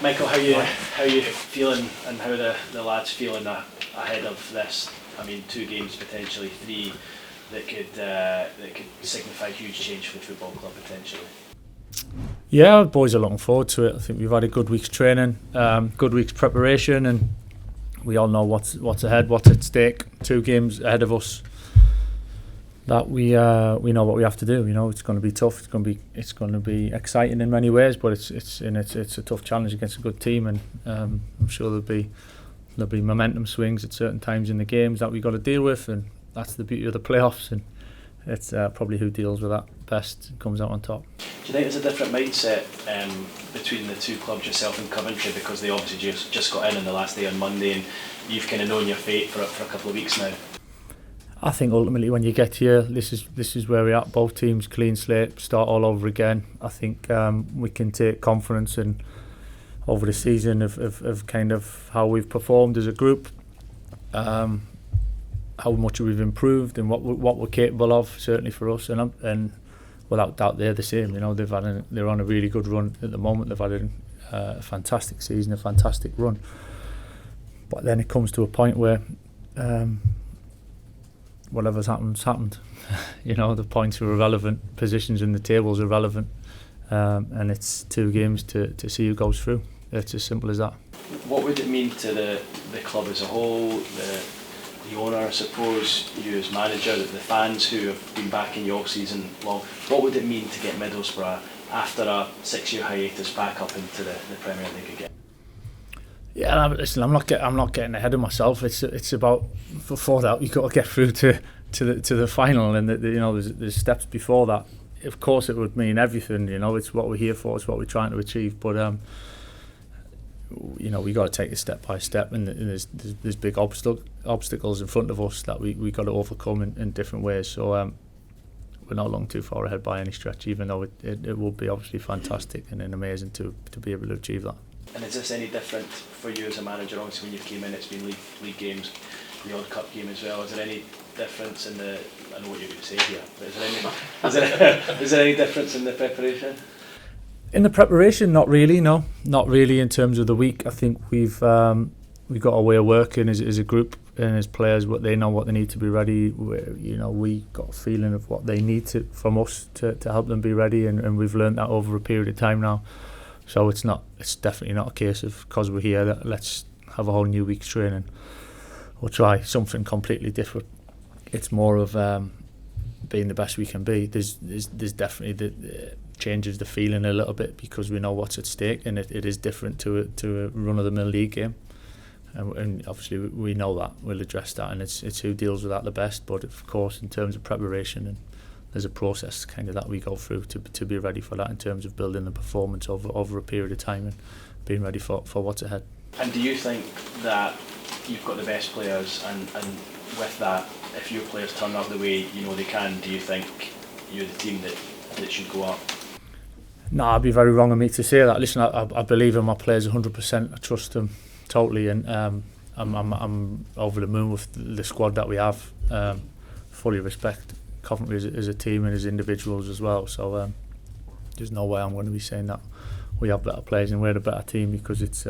Michael, how you feeling, and how the lads feeling ahead of this? I mean, 2 games, potentially 3, that could signify huge change for the football club potentially. Yeah, the boys are looking forward to it. I think we've had a good week's training, good week's preparation, and we all know what's ahead, what's at stake. 2 games ahead of us that we know what we have to do. You know, it's going to be tough. It's going to be exciting in many ways, but it's a tough challenge against a good team, and I'm sure there'll be momentum swings at certain times in the games that we got to deal with, and that's the beauty of the playoffs. And it's probably who deals with that best comes out on top. Do you think there's a different mindset between the 2 clubs, yourself and Coventry, because they obviously just got in on the last day on Monday, and you've kind of known your fate for a couple of weeks now? I think ultimately when you get here, this is where we're at. Both teams clean slate, start all over again. I think we can take confidence in over the season of kind of how we've performed as a group, how much we've improved, and what we're capable of. Certainly for us, and without doubt they're the same. You know, they're on a really good run at the moment. They've had a fantastic season, a fantastic run. But then it comes to a point where whatever's happened. You know, the points are irrelevant, positions in the tables are relevant, and it's 2 games to see who goes through. It's as simple as that. What would it mean to the club as a whole, the owner, I suppose, you as manager, the fans who have been backing you all season long? What would it mean to get Middlesbrough after a 6-year hiatus back up into the Premier League again? Yeah, listen, I'm not getting ahead of myself. It's about, before that you've got to get through to the final, and you know there's steps before that. Of course, it would mean everything. You know, it's what we're here for. It's what we're trying to achieve. But you know, we got to take it step by step, and there's big obstacles in front of us that we got to overcome in different ways. So we're not long too far ahead by any stretch, even though it will be obviously fantastic and amazing to be able to achieve that. And is this any different for you as a manager? Obviously, when you came in, it's been league games, the odd cup game as well. Is there any difference in the? I know what you're going to say here, but is there any difference in the preparation? In the preparation, not really. No, not really. In terms of the week, I think we've got our way of working as a group and as players. What they know, what they need to be ready. We got a feeling of what they need from us to help them be ready, and we've learned that over a period of time now. So it's definitely not a case of, because we're here, that let's have a whole new week's training or try something completely different. It's more of being the best we can be. There's definitely changes the feeling a little bit, because we know what's at stake, and it is different to a run-of-the-mill league game. And obviously we know that, we'll address that, and it's who deals with that the best. But of course, in terms of preparation, and there's a process kind of that we go through to be ready for that, in terms of building the performance over a period of time and being ready for what's ahead. And do you think that you've got the best players, and with that, if your players turn up the way you know they can, do you think you're the team that should go up? No, I'd be very wrong of me to say that. Listen, I believe in my players 100%. I trust them totally, and I'm over the moon with the squad that we have. Fully respect Coventry as a team and as individuals as well. So there's no way I'm going to be saying that we have better players and we're the better team, because it's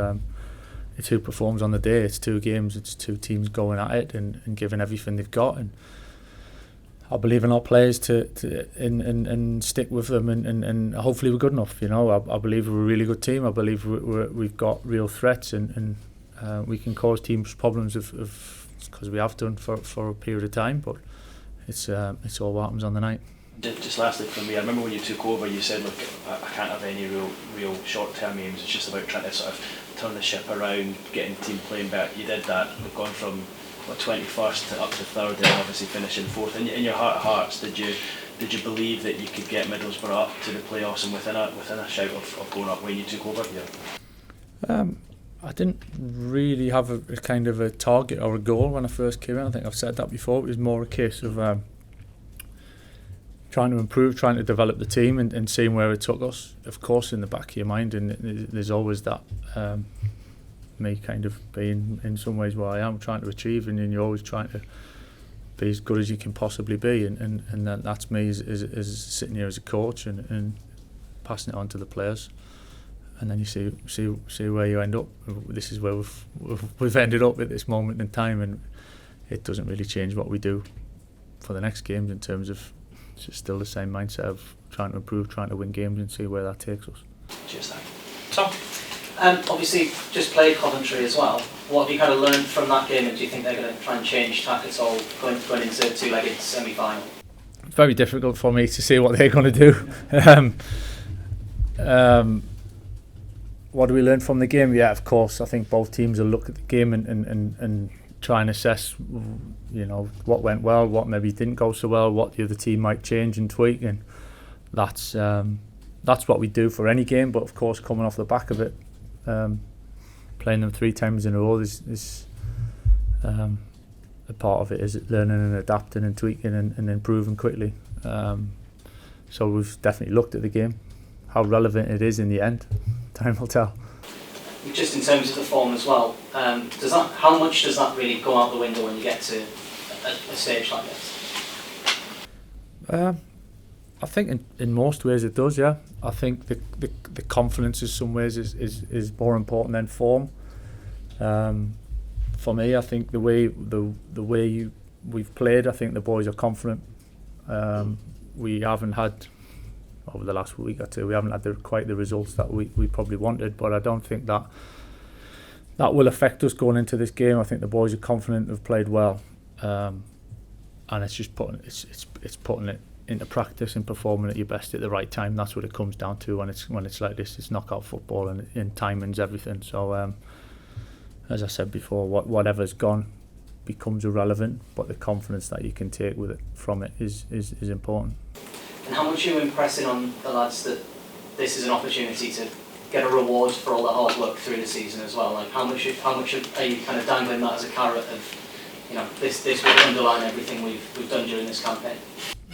who performs on the day. It's 2 games, it's 2 teams going at it and giving everything they've got. And I believe in our players to stick with them, and hopefully we're good enough. You know, I believe we're a really good team. I believe we've got real threats, and we can cause teams problems because we have done for a period of time. But it's all what happens on the night. Just lastly from me, I remember when you took over, you said, look, I can't have any real short-term aims. It's just about trying to sort of turn the ship around, getting the team playing better. You did that. We've gone from 21st to up to 3rd, and obviously finishing 4th. In your heart of hearts, did you believe that you could get Middlesbrough up to the playoffs and within a shout of going up when you took over here? I didn't really have a kind of a target or a goal when I first came in. I think I've said that before. It was more a case of trying to improve, trying to develop the team, and seeing where it took us. Of course, in the back of your mind, and there's always that me kind of being in some ways where I am, trying to achieve, and then you're always trying to be as good as you can possibly be, and that's me as sitting here as a coach and passing it on to the players. and then you see where you end up. This is where we've ended up at this moment in time, and it doesn't really change what we do for the next games in terms of it's just still the same mindset of trying to improve, trying to win games, and see where that takes us. Cheers, Tom. Obviously, just played Coventry as well. What have you kind of learned from that game, and do you think they're going to try and change tack at all going into a two-legged semi-final? Very difficult for me to see what they're going to do. What do we learn from the game? Yeah, of course. I think both teams will look at the game and try and assess, what went well, what maybe didn't go so well, what the other team might change and tweak, and that's what we do for any game. But of course, coming off the back of it, playing them 3 times in a row is a part of it is learning and adapting and tweaking and improving quickly. So we've definitely looked at the game. How relevant it is in the end, time will tell. Just in terms of the form as well, how much does that really go out the window when you get to a stage like this? I think in most ways it does. Yeah, I think the confidence in some ways is more important than form. For me, I think the way we've played, I think the boys are confident. We haven't had, over the last week or two, we haven't had quite the results that we probably wanted, but I don't think that will affect us going into this game. I think the boys are confident, have played well, and it's just putting it into practice and performing at your best at the right time. That's what it comes down to when it's like this. It's knockout football, and timing's everything. So as I said before, whatever's gone becomes irrelevant, but the confidence that you can take from it is important. And how much are you impressing on the lads that this is an opportunity to get a reward for all the hard work through the season as well? Like how much are you kind of dangling that as a carrot of, this will underline everything we've done during this campaign?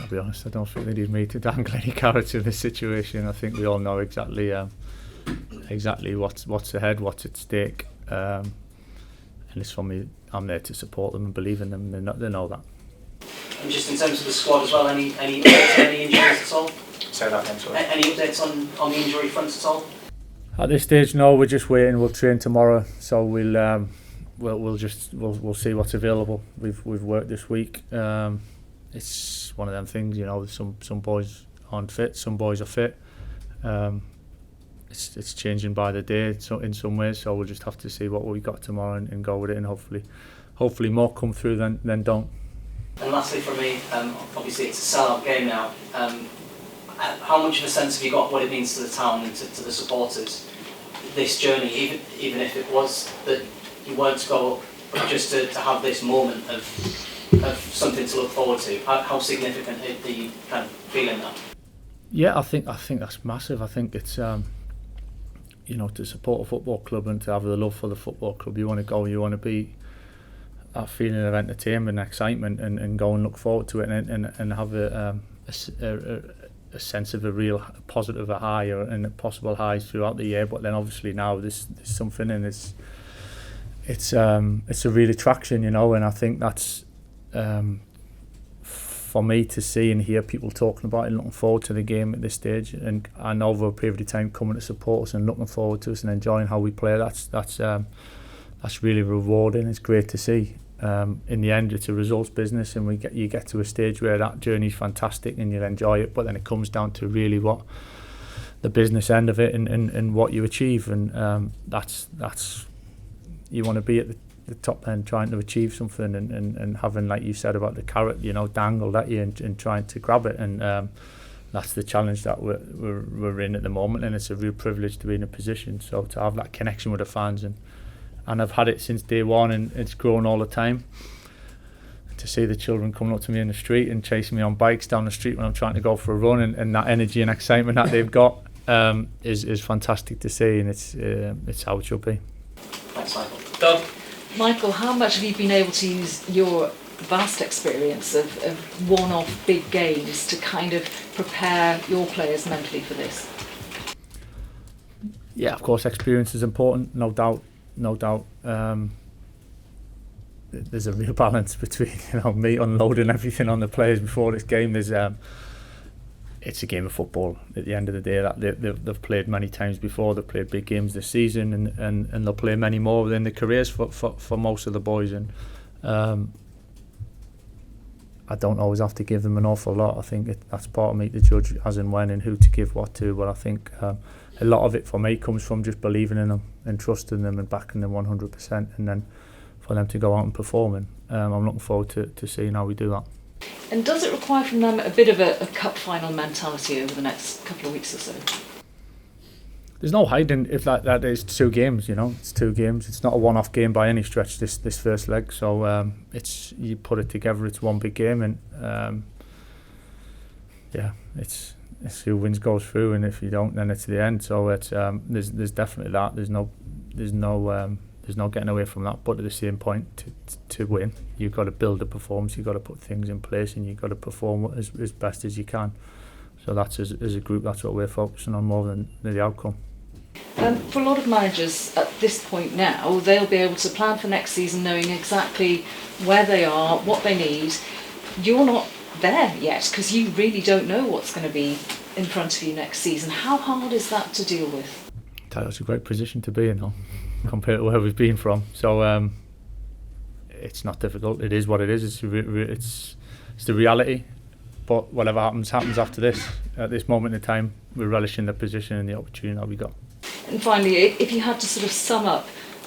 I'll be honest, I don't think they need me to dangle any carrots in this situation. I think we all know exactly what's ahead, what's at stake, and it's for me. I'm there to support them and believe in them. They know that. And just in terms of the squad as well, any updates on any injuries at all? Say that again, sorry. Any updates on the injury front at all? At this stage, no. We're just waiting. We'll train tomorrow, so we'll see what's available. We've worked this week. It's one of them things, some boys aren't fit, some boys are fit. It's changing by the day in some ways, so we'll just have to see what we got tomorrow and go with it, and hopefully more come through than don't. And lastly from me, obviously it's a sell-out game now. How much of a sense have you got what it means to the town and to the supporters, this journey, even if it was that you weren't to go up, but just to have this moment of something to look forward to? How significant are you kind of feeling that? Yeah, I think that's massive. I think it's to support a football club and to have the love for the football club. You want to go, you want to be that feeling of entertainment and excitement and go and look forward to it and have a sense of a real positive high and possible highs throughout the year. But then obviously now there's something, and it's a real attraction, and I think that's for me to see and hear people talking about it and looking forward to the game at this stage, and over a period of time coming to support us and looking forward to us and enjoying how we play. That's really rewarding. It's great to see. In the end, it's a results business, and you get to a stage where that journey's fantastic and you'll enjoy it, but then it comes down to really what the business end of it and what you achieve, and that's you want to be at the top end trying to achieve something and having, like you said about the carrot, dangled at you and trying to grab it, and that's the challenge that we're in at the moment, and it's a real privilege to be in a position. So to have that connection with the fans, and I've had it since day one, and it's grown all the time. To see the children coming up to me in the street and chasing me on bikes down the street when I'm trying to go for a run, and that energy and excitement that they've got is fantastic to see, and it's how it should be. Thanks, Michael. Doug? Michael, how much have you been able to use your vast experience of one-off big games to kind of prepare your players mentally for this? Yeah, of course, experience is important, no doubt. There's a real balance between me unloading everything on the players before this game. There's it's a game of football at the end of the day. That they've played many times before. They've played big games this season, and they'll play many more within their careers for most of the boys. And I don't always have to give them an awful lot. I think that's part of me to judge as and when and who to give what to. But I think a lot of it for me comes from just believing in them and trusting them and backing them 100%, and then for them to go out and performing. I'm looking forward to seeing how we do that. And does it require from them a bit of a cup final mentality over the next couple of weeks or so? There's no hiding if that is 2 games, it's 2 games. It's not a one-off game by any stretch, this first leg. So it's, you put it together, it's one big game, and it's who wins goes through, and if you don't, then it's the end. So it's there's definitely that. There's no getting away from that. But at the same point, to win, you've got to build a performance. You've got to put things in place, and you've got to perform as best as you can. So that's as a group, that's what we're focusing on more than the outcome. For a lot of managers at this point now, they'll be able to plan for next season knowing exactly where they are, what they need. You're not there yet because you really don't know what's going to be in front of you next season. How hard is that to deal with? That's a great position to be in, compared to where we've been from. So it's not difficult. It is what it is. It's the reality. But whatever happens after this. At this moment in time, we're relishing the position and the opportunity that we got. And finally, if you had to sort of sum up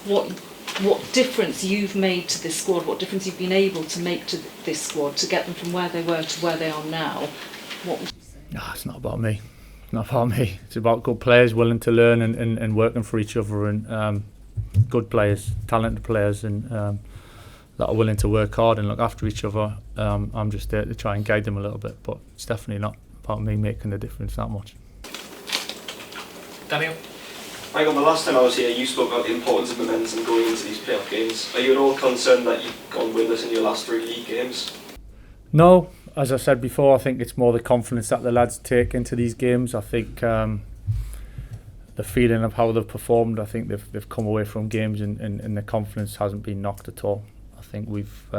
what difference you've made to this squad, what difference you've been able to make to this squad to get them from where they were to where they are now, what would you say? It's not about me. It's not about me. It's about good players willing to learn and working for each other, and good players, talented players, and that are willing to work hard and look after each other. I'm just there to try and guide them a little bit, but it's definitely not about me making the difference that much. Daniel? Michael, the last time I was here, you spoke about the importance of momentum going into these playoff games. Are you at all concerned that you've gone winless in your last 3 league games? No, as I said before, I think it's more the confidence that the lads take into these games. I think the feeling of how they've performed, I think they've come away from games and the confidence hasn't been knocked at all. I think we've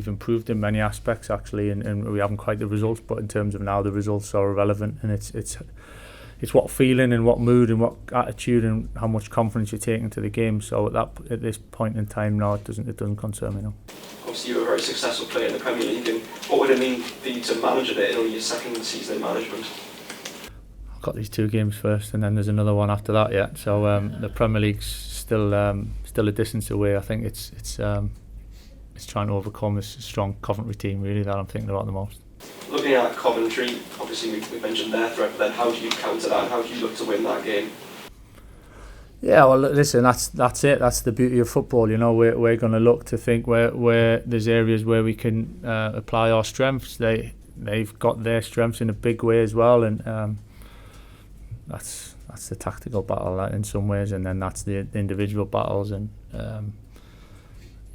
improved in many aspects actually, and we haven't quite the results, but in terms of now the results are irrelevant, and it's what feeling and what mood and what attitude and how much confidence you're taking to the game. So at this point in time now, it doesn't concern me now. Obviously, you're a very successful player in the Premier League, and what would it mean for you to manage a bit in only your second season in management? I've got these 2 games first, and then there's another one after that yet. So the Premier League's still a distance away. I think it's trying to overcome this strong Coventry team really that I'm thinking about the most. Looking at Coventry, obviously we mentioned their threat, but then how do you counter that and how do you look to win that game? Yeah, well, listen, that's it. That's the beauty of football. We're going to look to think where there's areas where we can apply our strengths. They've got their strengths in a big way as well, and that's the tactical battle in some ways, and then that's the individual battles, and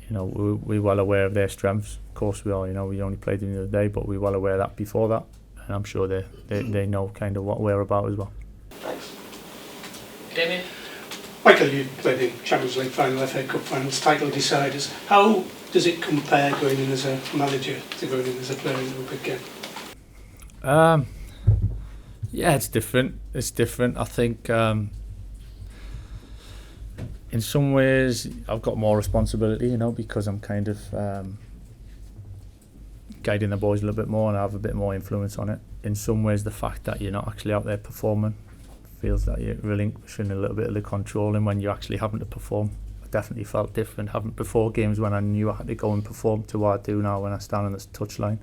we're well aware of their strengths. Of course we are. We only played them the other day, but we're well aware of that before that, and I'm sure they know kind of what we're about as well. Thanks. Damien? Michael, you played in Champions League final, FA Cup finals, title deciders. How does it compare going in as a manager to going in as a player into a big game? Yeah, it's different. I think in some ways I've got more responsibility, because I'm kind of guiding the boys a little bit more and I have a bit more influence on it. In some ways, the fact that you're not actually out there performing feels that you're relinquishing a little bit of the control, and when you're actually having to perform, I definitely felt different having before games when I knew I had to go and perform to what I do now when I stand on this touchline.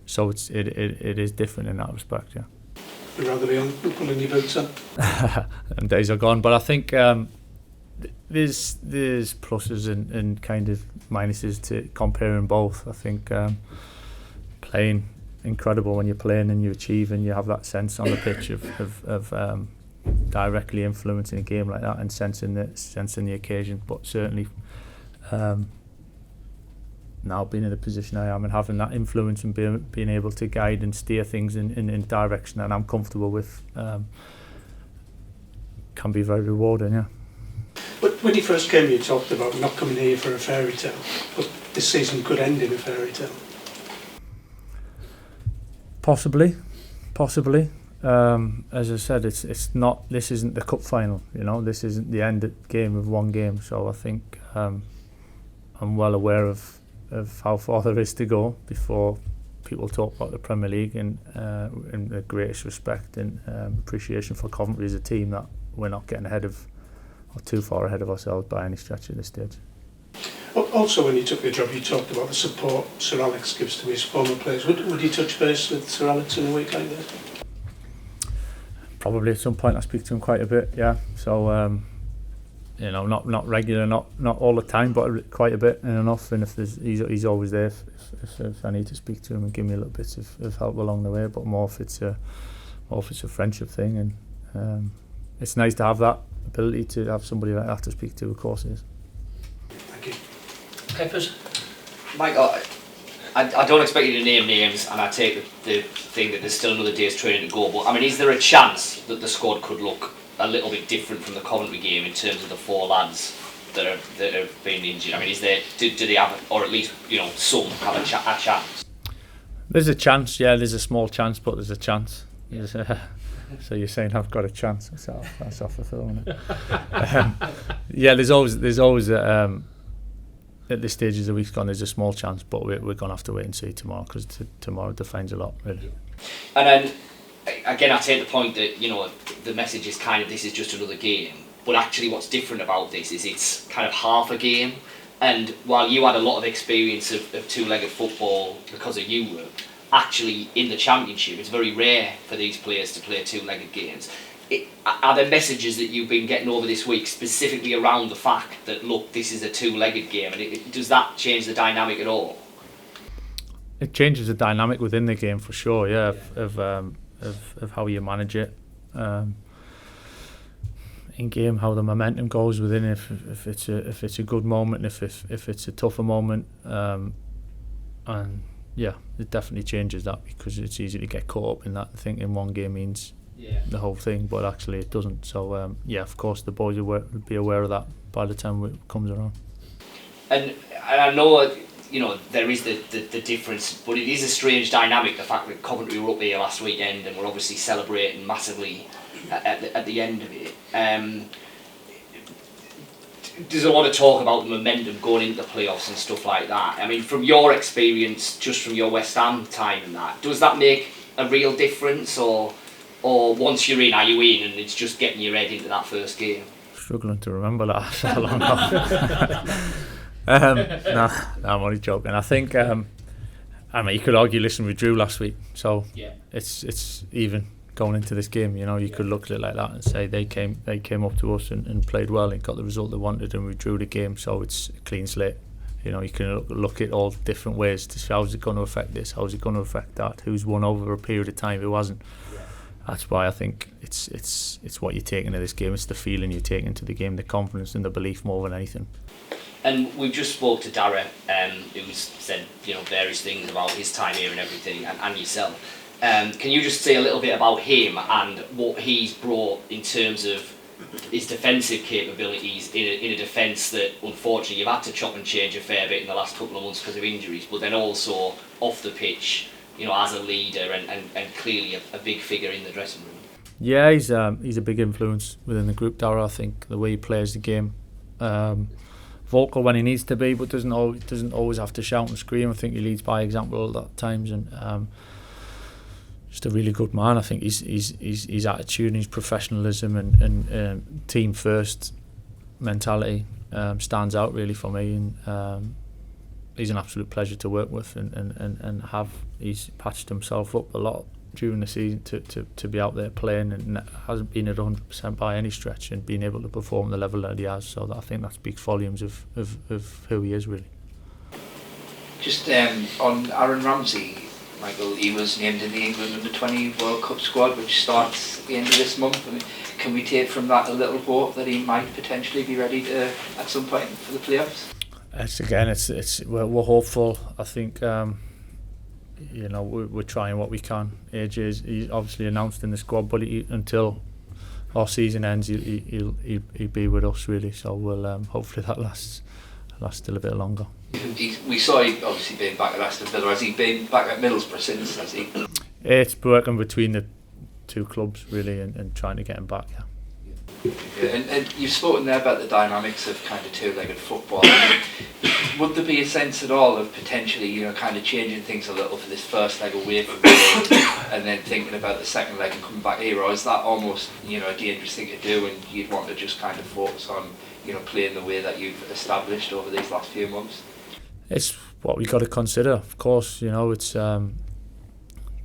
So it is different in that respect, yeah. You'd rather be on pulling your boots up? And days are gone, but I think there's pluses and kind of minuses to comparing both. I think playing incredible when you're playing and you achieve and you have that sense on the pitch of directly influencing a game like that and sensing the occasion, but certainly now being in the position I am and having that influence and being able to guide and steer things in direction that I'm comfortable with can be very rewarding, yeah. But when you first came, you talked about not coming here for a fairy tale, but this season could end in a fairy tale. Possibly. As I said, it's not. This isn't the cup final. This isn't the end game of one game. So I think I'm well aware of how far there is to go before people talk about the Premier League, and in the greatest respect and appreciation for Coventry as a team, that we're not getting ahead of or too far ahead of ourselves by any stretch at this stage. Also, when you took the job, you talked about the support Sir Alex gives to his former players. Would you touch base with Sir Alex in a week like that? Probably at some point. I speak to him quite a bit, yeah. So, not regular, not all the time, but quite a bit and enough. And if he's always there if I need to speak to him and give me a little bit of help along the way. But more if it's a friendship thing, and it's nice to have that ability to have somebody like that to speak to. Of course, it is. Thank you. Peppers. Michael, I don't expect you to name names, and I take the thing that there's still another day's training to go, but I mean, is there a chance that the squad could look a little bit different from the Coventry game in terms of the 4 lads that have been injured? I mean, is there, do they have, or at least, some have a chance? There's a chance, yeah, there's a small chance, but there's a chance. So you're saying I've got a chance? That's off the film, isn't it? Yeah, there's always at this stage of the week's gone, there's a small chance, but we're going to have to wait and see tomorrow, because tomorrow defines a lot, really. And then, again, I take the point that, the message is kind of, this is just another game, but actually what's different about this is it's kind of half a game, and while you had a lot of experience of two-legged football because of Europe, actually in the Championship it's very rare for these players to play two-legged games. Are there messages that you've been getting over this week specifically around the fact that, look, this is a two-legged game, and does that change the dynamic at all? It changes the dynamic within the game for sure, yeah. Of how you manage it in game, how the momentum goes within it, if it's a good moment, if it's a tougher moment, and yeah, it definitely changes that, because it's easy to get caught up in that, thinking one game means the whole thing, but actually it doesn't. So yeah, of course the boys will be aware of that by the time it comes around. And I know, there is the difference, but it is a strange dynamic, the fact that Coventry were up here last weekend and were obviously celebrating massively at the end of it. There's a lot of talk about the momentum going into the playoffs and stuff like that. I mean, from your experience, just from your West Ham time and that, does that make a real difference, or once you're in, are you in, and it's just getting your head into that first game? Struggling to remember that so long no, I'm only joking. I think you could argue, listen, we drew last week, so it's even going into this game. You could look at it like that and say they came up to us and played well and got the result they wanted, and we drew the game, so it's a clean slate. You can look at all different ways to see how's it going to affect this, how's it going to affect that, who's won over a period of time, who hasn't. That's why I think it's what you take into this game. It's the feeling you take into the game, the confidence and the belief more than anything. And we've just spoke to Dara, who's said various things about his time here and everything, and yourself. Can you just say a little bit about him and what he's brought in terms of his defensive capabilities in a defence that unfortunately you've had to chop and change a fair bit in the last couple of months because of injuries, but then also off the pitch, as a leader and clearly a big figure in the dressing room? Yeah, he's a big influence within the group, Dara. I think the way he plays the game, vocal when he needs to be, but doesn't always have to shout and scream. I think he leads by example at times, and just a really good man. I think his attitude and his professionalism and team first mentality stands out really for me, and he's an absolute pleasure to work with, and he's patched himself up a lot during the season to be out there playing, and hasn't been at 100% by any stretch, and being able to perform the level that he has. So I think that speaks volumes of who he is really. Just on Aaron Ramsey, Michael, he was named in the England Under-20 World Cup squad, which starts at the end of this month. I mean, can we take from that a little hope that he might potentially be ready to at some point for the playoffs? We're hopeful. I think we're trying what we can. He's obviously announced in the squad, but until our season ends, he'll be with us really. So we'll hopefully that lasts still a bit longer. We saw him obviously being back at Aston Villa. Has he been back at Middlesbrough since? Has he? It's working between the two clubs really, and trying to get them back. Yeah. Yeah, and you've spoken there about the dynamics of kind of two-legged football. I mean, would there be a sense at all of potentially, you know, kind of changing things a little for this first leg away from home and then thinking about the second leg and coming back here, or is that almost, you know, a dangerous thing to do and you'd want to just kind of focus on, you know, playing the way that you've established over these last few months? It's what we got to consider, of course. You know, it's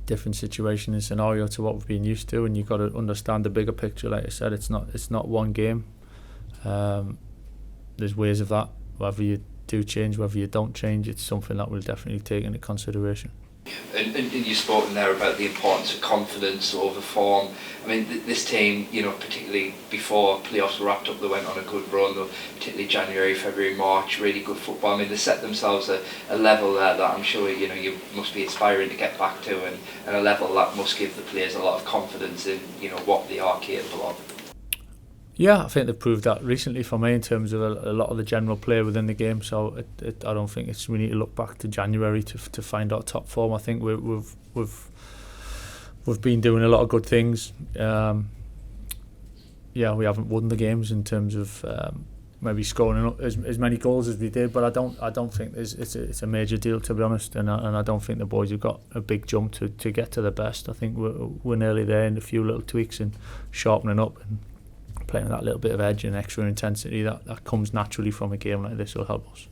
different situation and scenario to what we've been used to, and you've got to understand the bigger picture. Like I said, it's not one game. There's ways of that. Whether you do change, whether you don't change, it's something that we'll definitely take into consideration. And you've spoken there about the importance of confidence over form. I mean, this team, you know, particularly before playoffs were wrapped up, they went on a good run, particularly January, February, March, really good football. I mean, they set themselves a level there that I'm sure, you know, you must be aspiring to get back to, and a level that must give the players a lot of confidence in, you know, what they are capable of. Yeah, I think they've proved that recently for me in terms of a lot of the general play within the game. So I don't think we need to look back to January to find our top form. I think we've been doing a lot of good things. Yeah, we haven't won the games in terms of maybe scoring as many goals as we did, but I don't think it's a major deal, to be honest. And I don't think the boys have got a big jump to get to the best. I think we're nearly there in a few little tweaks and sharpening up and playing that little bit of edge and extra intensity that comes naturally from a game like this will help us.